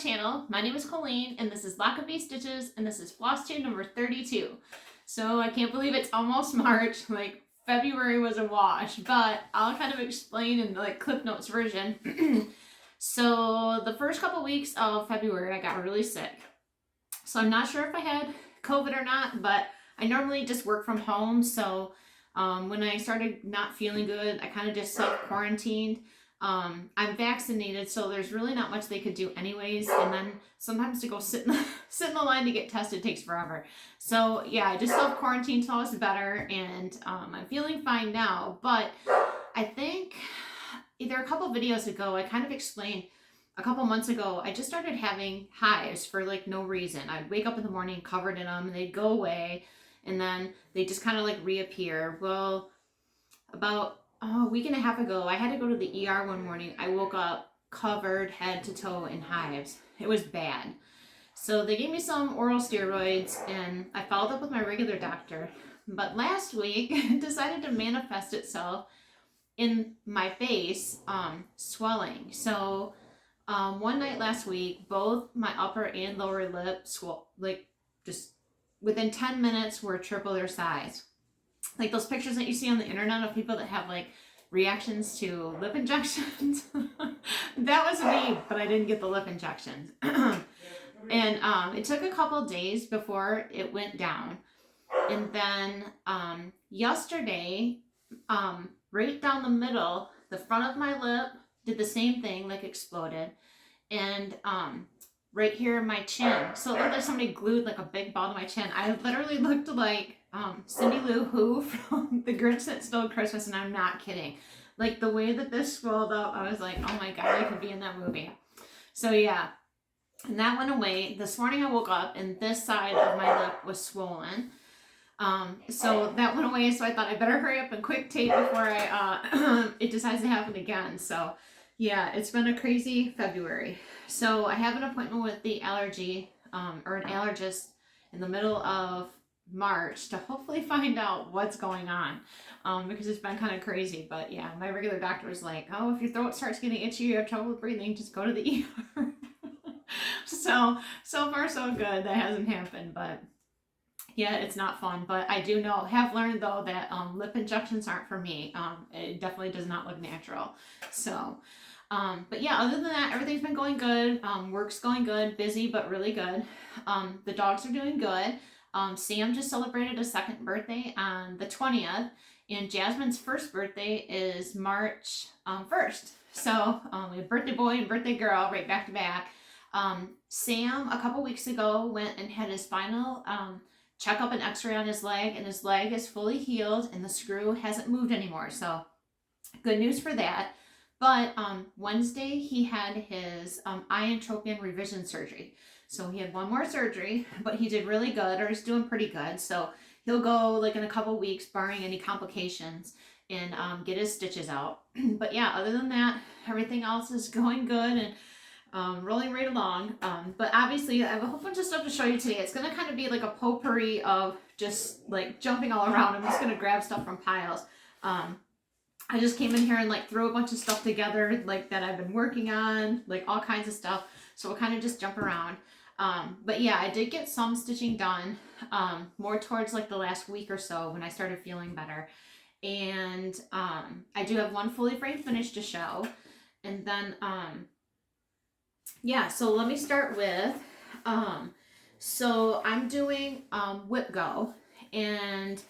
channel. My name is Colleen and this is 𝗪𝗪𝗣𝗍 Stitches and this is Flosstube number 32. So I can't believe it's almost March, like February was a wash, but I'll kind of explain in like Clip Notes version. So the first couple weeks of February I got really sick. So I'm not sure if I had COVID or not, but I normally just work from home. So when I started not feeling good, I kind of just self-quarantined. I'm vaccinated, so there's really not much they could do anyways, and then sometimes to go sit in the line to get tested takes forever. So yeah, I just self-quarantined till I was better, and I'm feeling fine now. But I think either a couple videos ago I kind of explained a couple months ago I just started having hives for like no reason. I'd wake up in the morning covered in them and they'd go away, and then they just kind of like reappear. Well, about a week and a half ago, I had to go to the ER one morning. I woke up covered head to toe in hives. It was bad. So they gave me some oral steroids and I followed up with my regular doctor. But last week, it decided to manifest itself in my face, swelling. So one night last week, both my upper and lower lip swelled, like just within 10 minutes were triple their size. Like those pictures that you see on the internet of people that have like reactions to lip injections. That was me, but I didn't get the lip injections. And it took a couple days before it went down. And then yesterday, right down the middle, the front of my lip did the same thing, like exploded. And right here in my chin. So it looked like somebody glued like a big ball to my chin. I literally looked like Cindy Lou Who from The Grinch That Stole Christmas, and I'm not kidding. Like the way that this swelled up, I was like, oh my god, I could be in that movie. So yeah, and that went away. This morning I woke up and this side of my lip was swollen. So that went away, so I thought I better hurry up and quick tape before I it decides to happen again. So yeah, it's been a crazy February. So I have an appointment with the allergy or an allergist in the middle of March to hopefully find out what's going on, because it's been kind of crazy. But yeah, my regular doctor was like, oh, if your throat starts getting itchy, you have trouble breathing, just go to the ER. So far so good. That hasn't happened, but yeah, it's not fun. But I do have learned though that lip injections aren't for me. It definitely does not look natural. So but yeah, other than that, everything's been going good. Work's going good, busy but really good. The dogs are doing good. Sam just celebrated a second birthday on the 20th, and Jasmine's first birthday is March 1st. So we have birthday boy and birthday girl right back to back. Sam a couple weeks ago went and had his final checkup and x-ray on his leg, and his leg is fully healed and the screw hasn't moved anymore. So good news for that. But Wednesday he had his 𝗪𝗡𝗪𝗏 revision surgery. So he had one more surgery, but he did really good, or he's doing pretty good. So he'll go like in a couple weeks, barring any complications, and get his stitches out. But yeah, other than that, everything else is going good and rolling right along. But obviously I have a whole bunch of stuff to show you today. It's going to kind of be like a potpourri of just like jumping all around. I'm just going to grab stuff from piles. I just came in here and like threw a bunch of stuff together like that I've been working on, like all kinds of stuff. So we'll kind of just jump around. But yeah, I did get some stitching done, more towards like the last week or so when I started feeling better. And I do have one fully framed finish to show. And then, yeah, so let me start with, so I'm doing WIPGO, and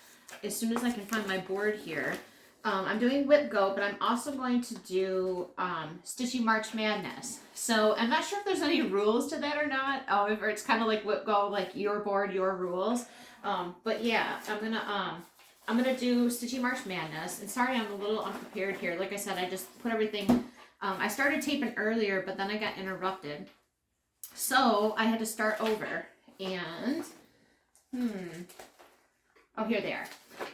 as soon as I can find my board here, I'm doing WIPGO, but I'm also going to do Stitchy March Madness. So I'm not sure if there's any rules to that or not. Or it's kind of like WIPGO, like your board, your rules. But yeah, I'm gonna do Stitchy March Madness. And sorry, I'm a little unprepared here. Like I said, I just put everything. I started taping earlier, but then I got interrupted, so I had to start over. And oh, here they are.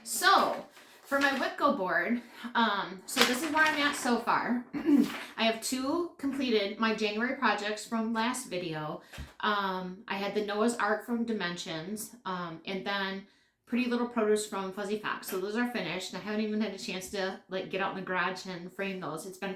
So for my WIPGO board, so this is where I'm at so far. I have two completed, my January projects from last video. I had the Noah's Ark from Dimensions, and then Pretty Little Produce from Fuzzy Fox. So those are finished. I haven't even had a chance to like get out in the garage and frame those. It's been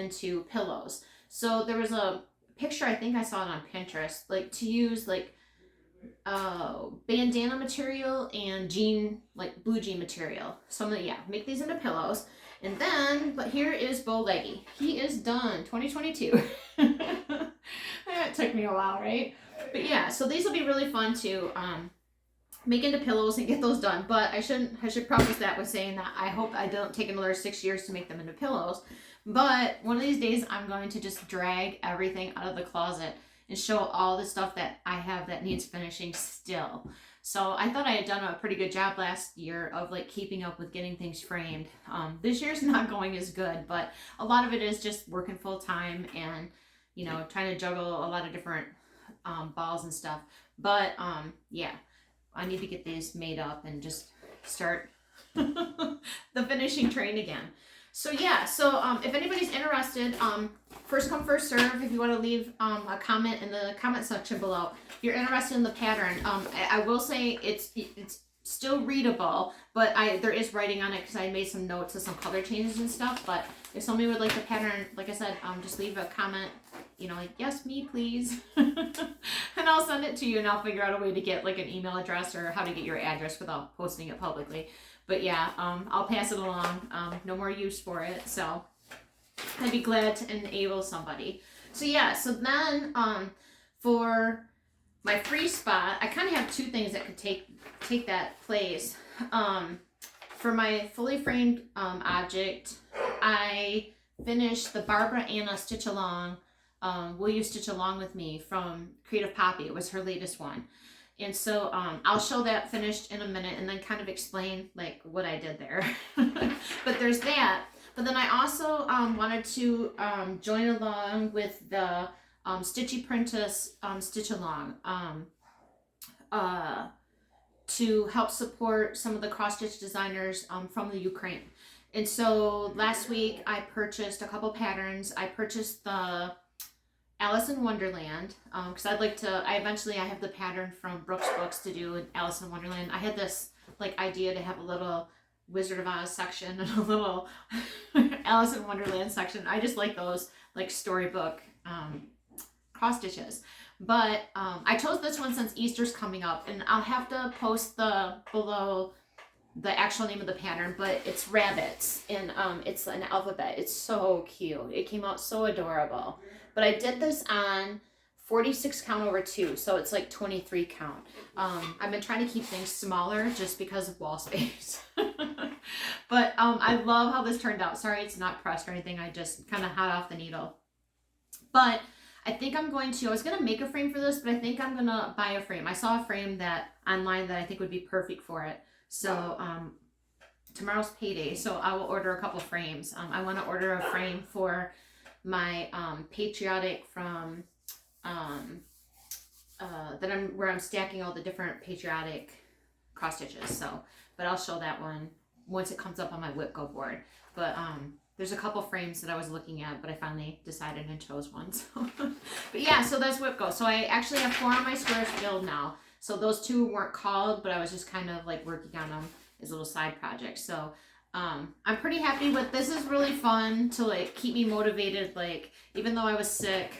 into pillows. So there was a picture, I think I saw it on Pinterest, like to use like bandana material and jean, like blue jean material. So I'm gonna, yeah, make these into pillows. And then, but here is Bo Leggy. He is done, 2022. That took me a while, right? But yeah, so these will be really fun to make into pillows and get those done. But I should preface that with saying that I hope I don't take another 6 years to make them into pillows. But one of these days I'm going to just drag everything out of the closet and show all the stuff that I have that needs finishing still. So I thought I had done a pretty good job last year of like keeping up with getting things framed. This year's not going as good, but a lot of it is just working full time and, you know, trying to juggle a lot of different balls and stuff. But yeah, I need to get these made up and just start the finishing train again. So yeah, so if anybody's interested, first come, first serve. If you want to leave a comment in the comment section below, if you're interested in the pattern, I will say it's still readable, but there is writing on it because I made some notes of some color changes and stuff. But if somebody would like the pattern, like I said, just leave a comment, you know, like, yes, me, please. And I'll send it to you and I'll figure out a way to get like an email address or how to get your address without posting it publicly. But yeah, I'll pass it along. No more use for it. So I'd be glad to enable somebody. So yeah, so then For my free spot, I kind of have two things that could take that place. For my fully framed object, I finished the 𝗪𝗏𝗧𝗏 Stitch Along, Will You Stitch Along With Me from 𝗪𝗡𝗞𝗦. It was her latest one. And so I'll show that finished in a minute and then kind of explain like what I did there. But there's that. But then I also wanted to join along with the Stitchy Apprentice Stitch Along to help support some of the cross-stitch designers from the Ukraine. And so last week I purchased a couple patterns. I purchased the Alice in Wonderland because I have the pattern from Brooks Books to do an Alice in Wonderland. I had this like idea to have a little Wizard of Oz section and a little Alice in Wonderland section. I just like those like storybook cross stitches. But I chose this one since Easter's coming up, and I'll have to post below the actual name of the pattern, but it's rabbits, and it's an alphabet. It's so cute. It came out so adorable. But I did this on 46 count over 2, so it's like 23 count. I've been trying to keep things smaller just because of wall space. But I love how this turned out. Sorry it's not pressed or anything. I just kind of hot off the needle. But I think I was going to make a frame for this, but I think I'm going to buy a frame. I saw a frame online that I think would be perfect for it. So tomorrow's payday, so I will order a couple frames. I want to order a frame for my patriotic from where I'm stacking all the different patriotic cross stitches. So, but I'll show that one once it comes up on my WIPGO board. But there's a couple frames that I was looking at, but I finally decided and chose one. So. But yeah, so that's WIPGO. So I actually have 4 on my squares filled now. So those 2 weren't called, but I was just kind of like working on them as little side projects. So I'm pretty happy with this. Is really fun to like keep me motivated, like even though I was sick,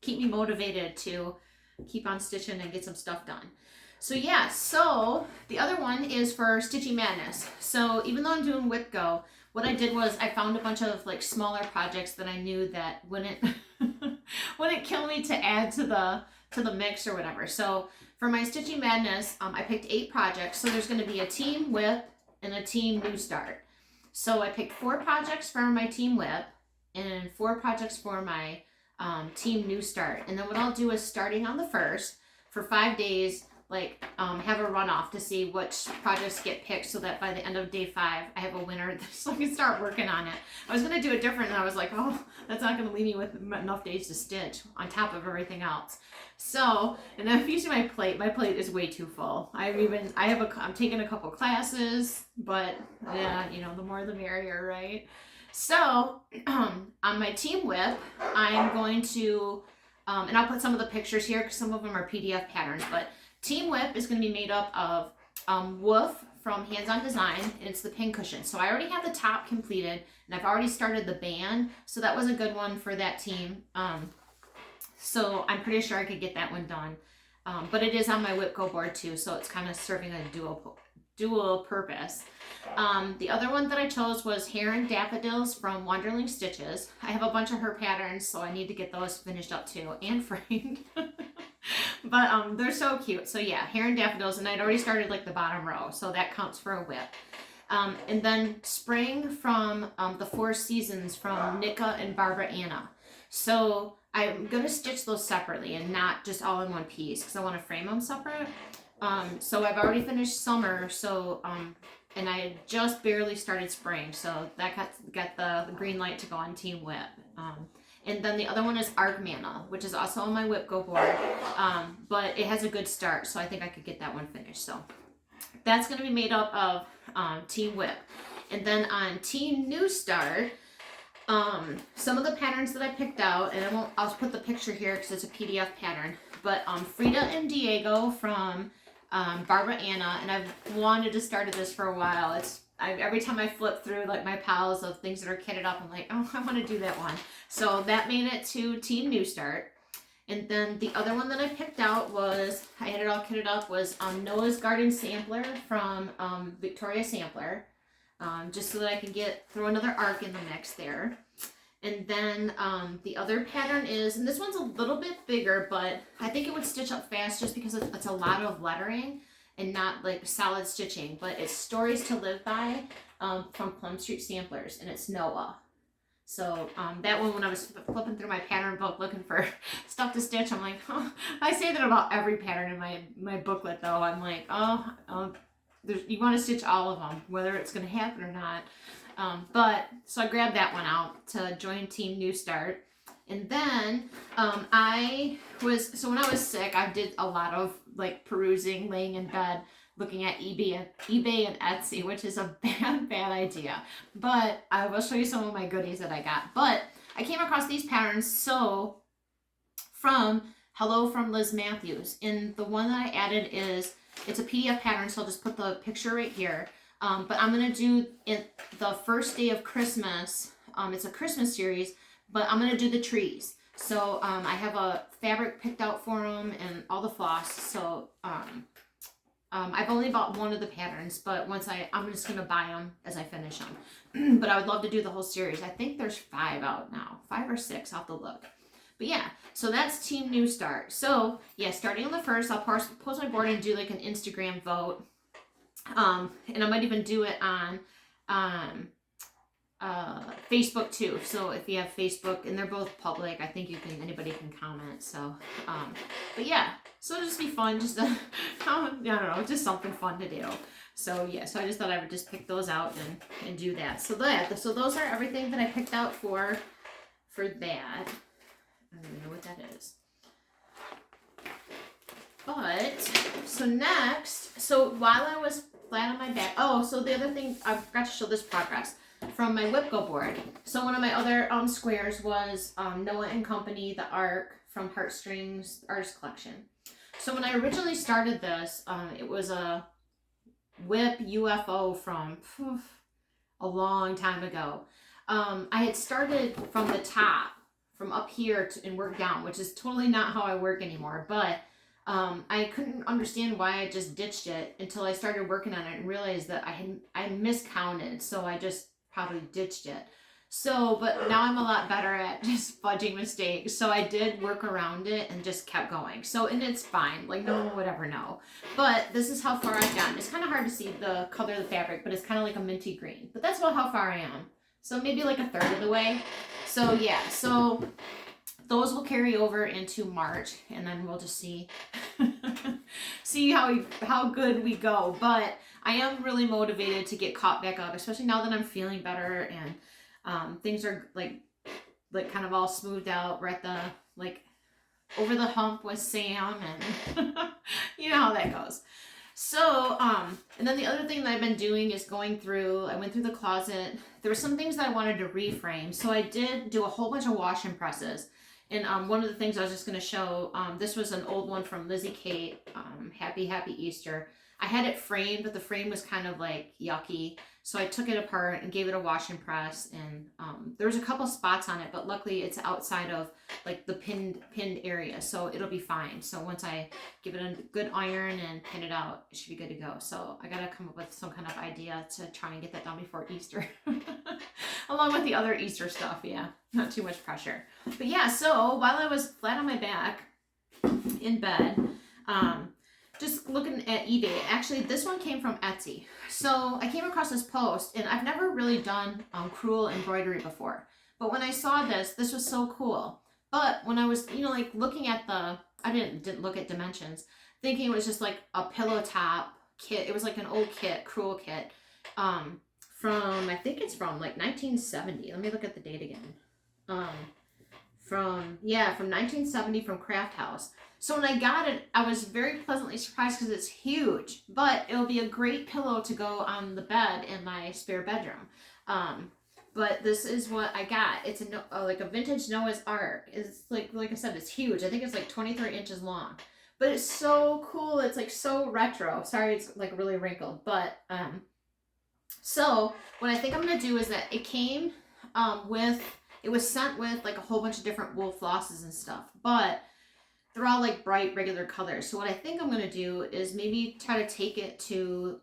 keep me motivated to keep on stitching and get some stuff done. So yeah, so the other one is for Stitchy Madness. So even though I'm doing WIPGO, what I did was I found a bunch of like smaller projects that I knew that wouldn't kill me to add to the mix or whatever. So for my Stitchy Madness, I picked 8 projects. So there's going to be a team WIP and a team new start. So I picked 4 projects for my team WIP and 4 projects for my team new start. And then what I'll do is starting on the 1st for 5 days, like have a runoff to see which projects get picked so that by the end of day 5 I have a winner so I can start working on it. I was going to do it different and I was like, oh, that's not going to leave me with enough days to stitch on top of everything else. So, and if you see my plate is way too full. I'm taking a couple classes, but yeah, you know, the more the merrier, right? So on my team WIP, I'm going to, and I'll put some of the pictures here because some of them are PDF patterns, but Team WIP is going to be made up of Woof from Hands On Design, and it's the pin cushion. So I already have the top completed, and I've already started the band, so that was a good one for that team. So I'm pretty sure I could get that one done. But it is on my WIPGO board too, so it's kind of serving a dual purpose. The other one that I chose was Hair and Daffodils from Wanderling Stitches. I have a bunch of her patterns, so I need to get those finished up too and framed. But they're so cute. So yeah, Hair and Daffodils, and I'd already started like the bottom row, so that counts for a WIP. And then Spring from the 4 Seasons from Nika and 𝗪𝗏𝗧𝗏. So I'm going to stitch those separately and not just all in one piece because I want to frame them separate. So I've already finished summer, so and I just barely started spring, so that got the green light to go on Team WIP. And then the other one is Arc Mana, which is also on my WIPGO board, but it has a good start, so I think I could get that one finished. So that's going to be made up of Team WIP. And then on Team New Start, some of the patterns that I picked out, and I'll put the picture here because it's a PDF pattern, but Frida and Diego from 𝗪𝗏𝗧𝗏, and I've wanted to start this for a while. Every time I flip through like my piles of things that are kitted up, I'm like, oh, I want to do that one. So that made it to Team New Start. And then the other one that I picked out was, I had it all kitted up, was Noah's Garden Sampler from Victoria Sampler, just so that I could throw another arc in the mix there. And then the other pattern is, and this one's a little bit bigger, but I think it would stitch up fast just because it's a lot of lettering and not like solid stitching. But it's Stories to Live By from Plum Street Samplers, and it's Noah. So that one, when I was flipping through my pattern book looking for stuff to stitch, I'm like, oh, I say that about every pattern in my booklet though. I'm like, you want to stitch all of them, whether it's going to happen or not. So I grabbed that one out to join Team New Start. And then when I was sick, I did a lot of like perusing, laying in bed, looking at eBay and Etsy, which is a bad idea. But I will show you some of my goodies that I got. But I came across these patterns from Hello from Liz Matthews. And the one that I added it's a PDF pattern, so I'll just put the picture right here. But I'm going to do it the first day of Christmas. It's a Christmas series, but I'm going to do the trees. So I have a fabric picked out for them and all the floss. So I've only bought one of the patterns, but I'm just going to buy them as I finish them. But I would love to do the whole series. I think there's 5 out now, 5 or 6. I'll have to look. But yeah, so that's Team New Start. So yeah, starting on the 1st, I'll post my board and do like an Instagram vote. And I might even do it on Facebook too. So if you have Facebook, and they're both public, I think anybody can comment. So, but yeah, so it'll just be fun, just to, I don't know, just something fun to do. So yeah, so I just thought I would just pick those out and do that. So those are everything that I picked out for that. I don't even know what that is. But, so next, so while I was flat on my back, so the other thing, I forgot to show this progress from my WIPGO board. So one of my other squares was Noah and Company, the ARC from Heartstrings Artist Collection. So when I originally started this, it was a WIP UFO from a long time ago. I had started from the top, from up here and worked down, which is totally not how I work anymore, but I couldn't understand why I just ditched it until I started working on it and realized that I miscounted, so I just probably ditched it. So, but now I'm a lot better at just fudging mistakes, so I did work around it and just kept going. So, and it's fine, like no one would ever know. But this is how far I've gotten. It's kind of hard to see the color of the fabric, but it's kind of like a minty green. But that's about how far I am. So maybe like 1/3 of the way. So yeah, so those will carry over into March, and then we'll just see how good we go. But I am really motivated to get caught back up, especially now that I'm feeling better and things are like kind of all smoothed out. We're at the over the hump with Sam, and you know how that goes. So, and then the other thing that I've been doing is I went through the closet. There were some things that I wanted to reframe. So I did do a whole bunch of wash and presses. And one of the things I was just going to show, this was an old one from Lizzie Kate, Happy Easter. I had it framed, but the frame was kind of like yucky. So I took it apart and gave it a wash and press. And there was a couple spots on it, but luckily it's outside of like the pinned area. So it'll be fine. So once I give it a good iron and pin it out, it should be good to go. So I got to come up with some kind of idea to try and get that done before Easter. Along with the other Easter stuff. Yeah, not too much pressure. But yeah, so while I was flat on my back in bed, just looking at eBay. Actually, this one came from Etsy. So I came across this post, and I've never really done crewel embroidery before. But when I saw this was so cool. But when I was, looking at I didn't look at dimensions, thinking it was just like a pillow top kit. It was like an old kit, crewel kit, from, I think it's from like 1970. Let me look at the date again. From 1970 from Craft House. So when I got it, I was very pleasantly surprised because it's huge, but it'll be a great pillow to go on the bed in my spare bedroom. But this is what I got. It's like a vintage Noah's Ark. It's like I said, it's huge. I think it's like 23 inches long, but it's so cool. It's like so retro. Sorry, it's like really wrinkled, but so what I think I'm gonna do is that it came it was sent with like a whole bunch of different wool flosses and stuff, but they're all like bright regular colors. So what I think I'm going to do is maybe try to take it to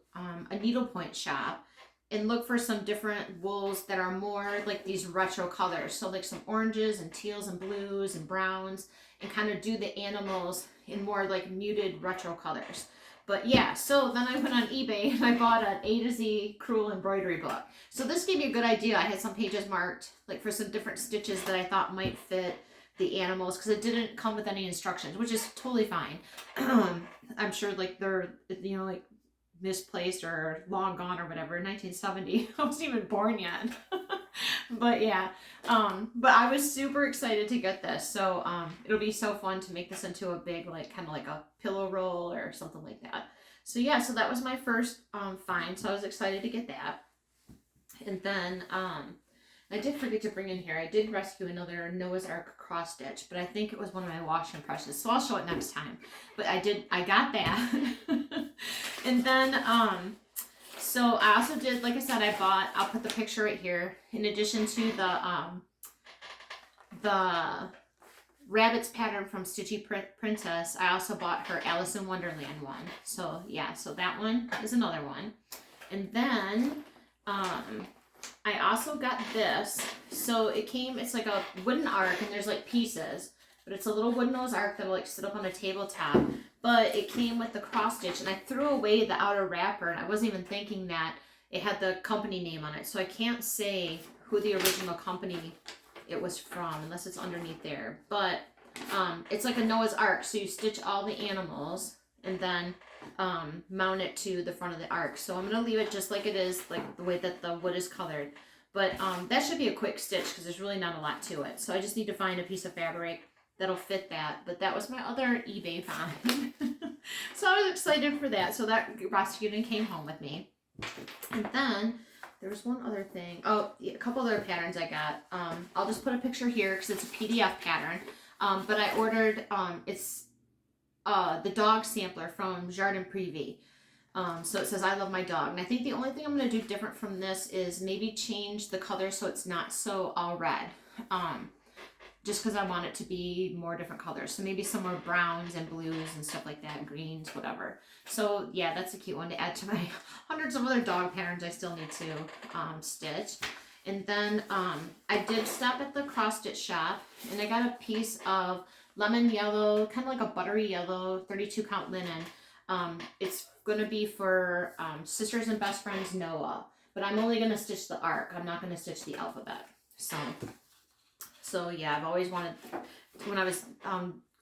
a needlepoint shop and look for some different wools that are more like these retro colors. So like some oranges and teals and blues and browns, and kind of do the animals in more like muted retro colors. But yeah, so then I went on eBay and I bought an A to Z crewel embroidery book. So this gave me a good idea. I had some pages marked like for some different stitches that I thought might fit the animals, because it didn't come with any instructions, which is totally fine. I'm sure like they're, you know, like misplaced or long gone or whatever. 1970, I wasn't even born yet. But yeah, but I was super excited to get this. So it'll be so fun to make this into a big, like kind of like a pillow roll or something like that. So yeah, so that was my first find. So I was excited to get that. And then I did forget to bring in here, I did rescue another Noah's Ark cross stitch, but I think it was one of my wash impressions, so I'll show it next time. But I got that. And then so I also did, like I said, I'll put the picture right here, in addition to the rabbits pattern from Stitchy Princess, I also bought her Alice in Wonderland one. So yeah, so that one is another one. And then I also got this. So it's like a wooden ark, and there's like pieces, but it's a little wooden nose ark that'll like sit up on a tabletop. But it came with the cross stitch, and I threw away the outer wrapper, and I wasn't even thinking that it had the company name on it. So I can't say who the original company it was from unless it's underneath there. But it's like a Noah's Ark, so you stitch all the animals and then mount it to the front of the ark. So I'm going to leave it just like it is, like the way that the wood is colored. But that should be a quick stitch because there's really not a lot to it. So I just need to find a piece of fabric that'll fit that. But that was my other eBay find. So I was excited for that. So that rescued and came home with me. And then there was one other thing. Oh, yeah, a couple other patterns I got. I'll just put a picture here because it's a PDF pattern. But I ordered, it's the dog sampler from 𝗟𝗡𝗪𝗍𝗍. So it says, I love my dog. And I think the only thing I'm going to do different from this is maybe change the color so it's not so all red. Just because I want it to be more different colors. So maybe some more browns and blues and stuff like that, greens, whatever. So yeah, that's a cute one to add to my hundreds of other dog patterns I still need to stitch. And then I did stop at the cross stitch shop, and I got a piece of lemon yellow, kind of like a buttery yellow, 32 count linen. It's going to be for Sisters and Best Friends Noah, but I'm only going to stitch the arc. I'm not going to stitch the alphabet. So yeah, I've always wanted, when I was,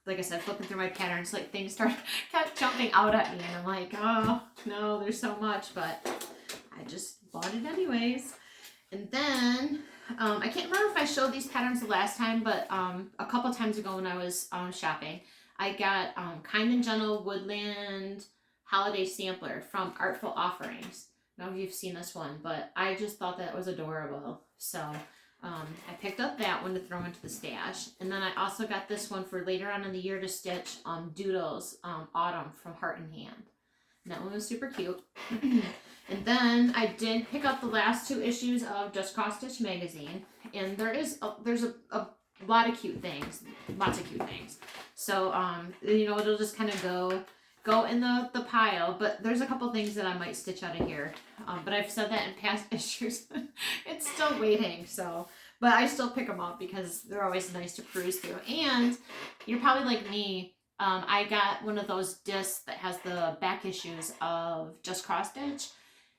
like I said, flipping through my patterns, like things kept jumping out at me, and I'm like, oh no, there's so much, but I just bought it anyways. And then, I can't remember if I showed these patterns the last time, but a couple times ago when I was shopping, I got Kind and Gentle Woodland Holiday Sampler from Artful Offerings. I don't know if you've seen this one, but I just thought that was adorable. So I picked up that one to throw into the stash. And then I also got this one for later on in the year to stitch Doodles Autumn from Heart and Hand. And that one was super cute. And then I did pick up the last 2 issues of Just Cross Stitch magazine, and there's a lot of cute things, lots of cute things. So you know, it'll just kind of go in the pile. But there's a couple things that I might stitch out of here. But I've said that in past issues. It's still waiting. So, but I still pick them up because they're always nice to peruse through. And you're probably like me. I got one of those discs that has the back issues of Just Cross Stitch.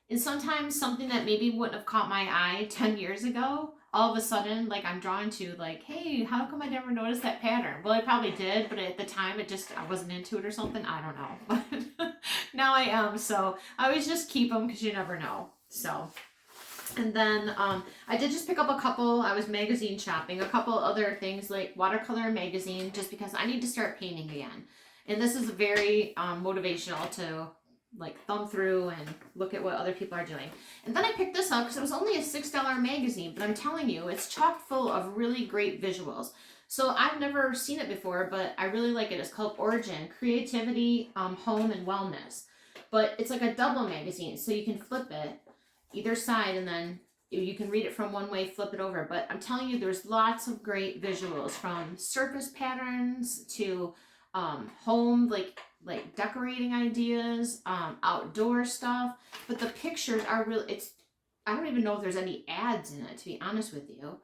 And sometimes something that maybe wouldn't have caught my eye 10 years ago, all of a sudden, like, I'm drawn to, like, hey, how come I never noticed that pattern? Well, I probably did, but at the time, I wasn't into it or something. I don't know. But now I am. So I always just keep them because you never know. So, and then I did just pick up a couple. I was magazine shopping, a couple other things like watercolor magazine, just because I need to start painting again. And this is very motivational to like thumb through and look at what other people are doing. And then I picked this up because it was only a $6 magazine, but I'm telling you, it's chock full of really great visuals. So I've never seen it before, but I really like it. It's called Origin, Creativity, Home, and Wellness. But it's like a double magazine, so you can flip it either side, and then you can read it from one way, flip it over. But I'm telling you, there's lots of great visuals, from surface patterns to home, like decorating ideas, outdoor stuff. But the pictures are really, I don't even know if there's any ads in it, to be honest with you.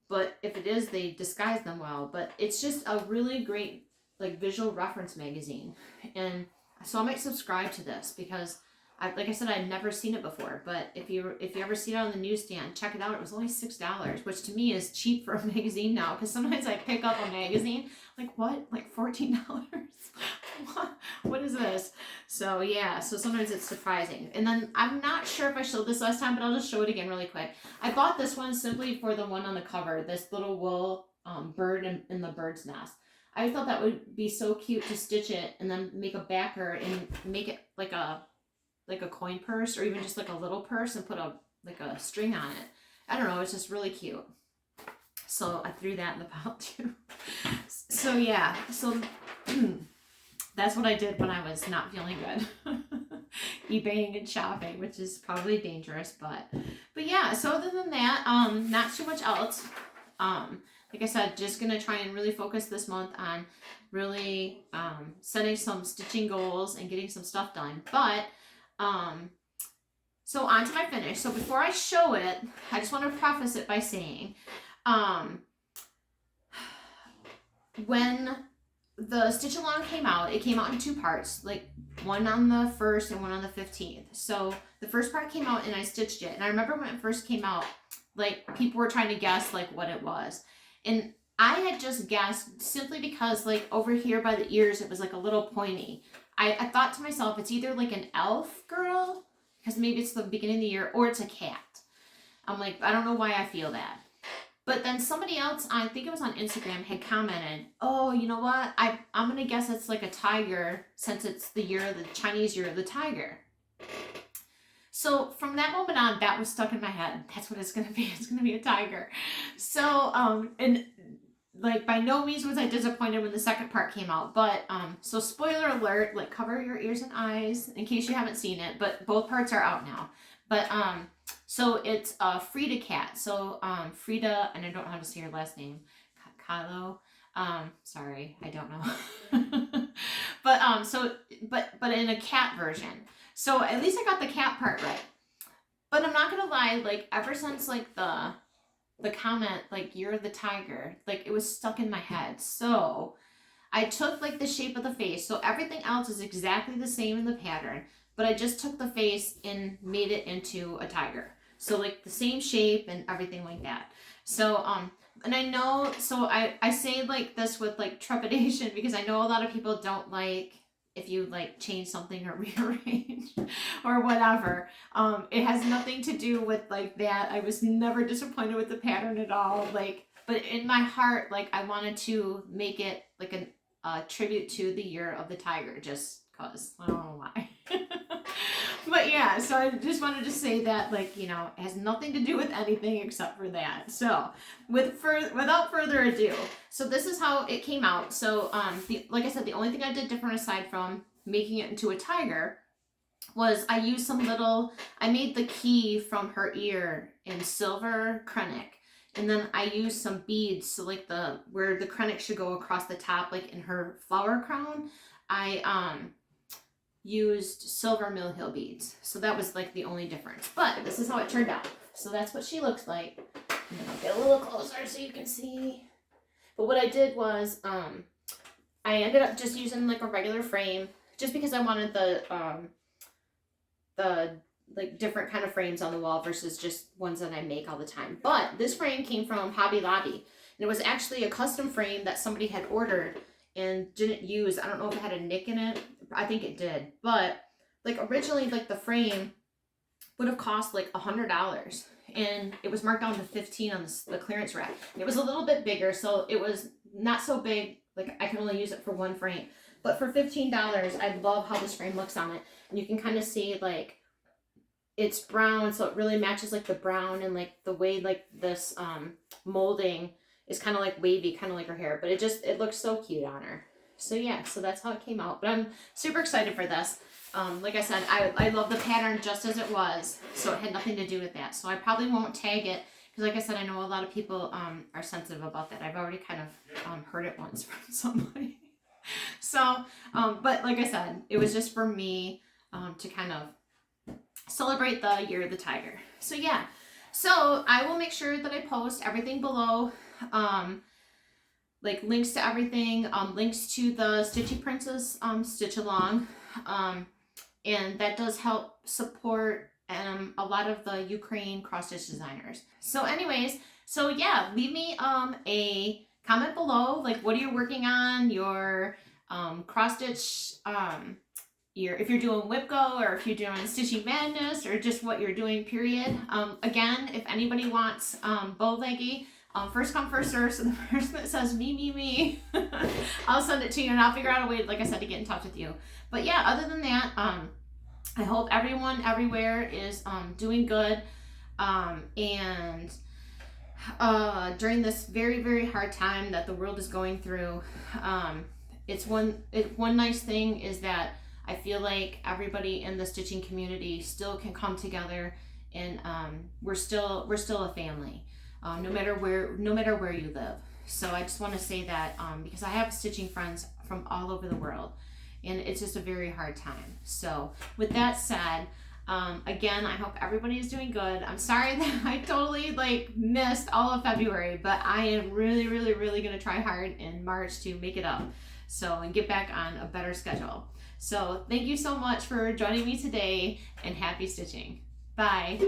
But if it is, they disguise them well. But it's just a really great, like, visual reference magazine. And so I might subscribe to this because, like I said, I'd never seen it before. But if you ever see it on the newsstand, check it out. It was only $6, which to me is cheap for a magazine now. Because sometimes I pick up a magazine, like, what? Like $14? What is this? So yeah, so sometimes it's surprising. And then I'm not sure if I showed this last time, but I'll just show it again really quick. I bought this one simply for the one on the cover, this little wool bird in the bird's nest. I thought that would be so cute to stitch it and then make a backer and make it like a coin purse, or even just like a little purse, and put a string on it. I don't know, it's just really cute. So I threw that in the pile too. So yeah, so that's what I did when I was not feeling good. eBaying and shopping, which is probably dangerous, but yeah, so other than that, not too much else. Like I said, just gonna try and really focus this month on really setting some stitching goals and getting some stuff done. But so on to my finish. So before I show it, I just want to preface it by saying, when the Stitch Along came out, it came out in 2 parts, like one on the 1st and one on the 15th. So the first part came out and I stitched it. And I remember when it first came out, like, people were trying to guess like what it was. And I had just guessed simply because, like, over here by the ears, it was like a little pointy. I thought to myself, it's either like an elf girl, because maybe it's the beginning of the year, or it's a cat. I'm like, I don't know why I feel that. But then somebody else, I think it was on Instagram, had commented, oh, you know what? I'm going to guess it's like a tiger, since it's the Chinese year of the tiger. So from that moment on, that was stuck in my head. That's what it's going to be. It's going to be a tiger. So, and like, by no means was I disappointed when the second part came out. But, so spoiler alert, like, cover your ears and eyes in case you haven't seen it. But both parts are out now. But, so it's Frida cat. So Frida, and I don't know how to say her last name, Kahlo. Sorry, I don't know. But but in a cat version. So at least I got the cat part right. But I'm not gonna lie, like, ever since like the comment, like, you're the tiger, like, it was stuck in my head. So I took like the shape of the face. So everything else is exactly the same in the pattern, but I just took the face and made it into a tiger. So like the same shape and everything like that. So, and I know, so I say like this with like trepidation, because I know a lot of people don't like if you like change something or rearrange or whatever. It has nothing to do with like that. I was never disappointed with the pattern at all. Like, but in my heart, like, I wanted to make it like a tribute to the year of the tiger, just cause I don't know why. But yeah, so I just wanted to say that, like, you know, it has nothing to do with anything except for that. So without further ado, so this is how it came out. So like I said, the only thing I did different aside from making it into a tiger was I used I made the key from her ear in silver krennic. And then I used some beads, so like where the krennic should go across the top, like in her flower crown, I used silver Mill Hill beads. So that was like the only difference. But this is how it turned out. So that's what she looks like. And then I'll get a little closer so you can see. But what I did was, I ended up just using like a regular frame, just because I wanted the like different kind of frames on the wall versus just ones that I make all the time. But this frame came from Hobby Lobby, and it was actually a custom frame that somebody had ordered and didn't use. I don't know if it had a nick in it. I think it did. But like originally, like the frame would have cost like $100, and it was marked down to $15 on the clearance rack. It was a little bit bigger, so it was not so big. Like, I can only use it for one frame. But for $15, I love how this frame looks on it. And you can kind of see like it's brown, so it really matches like the brown, and like the way like this molding is kind of like wavy, kind of like her hair. But it looks so cute on her. So yeah, so that's how it came out. But I'm super excited for this. Like I said, I love the pattern just as it was, so it had nothing to do with that. So I probably won't tag it, because like I said, I know a lot of people are sensitive about that. I've already kind of heard it once from somebody. So, but like I said, it was just for me to kind of celebrate the year of the tiger. So yeah, so I will make sure that I post everything below, like links to everything, links to the Stitchy Princess stitch along, and that does help support a lot of the Ukraine cross stitch designers. So anyways, so yeah, leave me a comment below, like what are you working on, your cross stitch, if you're doing WIPGO, or if you're doing Stitchy Madness, or just what you're doing, period. Again, if anybody wants bow leggy, first come, first serve. So the person that says me, I'll send it to you, and I'll figure out a way, like I said, to get in touch with you. But yeah, other than that, I hope everyone everywhere is doing good, and during this very, very hard time that the world is going through, one nice thing is that I feel like everybody in the stitching community still can come together, and we're still a family, no matter where you live. So I just want to say that because I have stitching friends from all over the world, and it's just a very hard time. So with that said, again, I hope everybody is doing good. I'm sorry that I totally missed all of February, but I am really, really, really going to try hard in March to make it up, and get back on a better schedule. So thank you so much for joining me today, and happy stitching. Bye.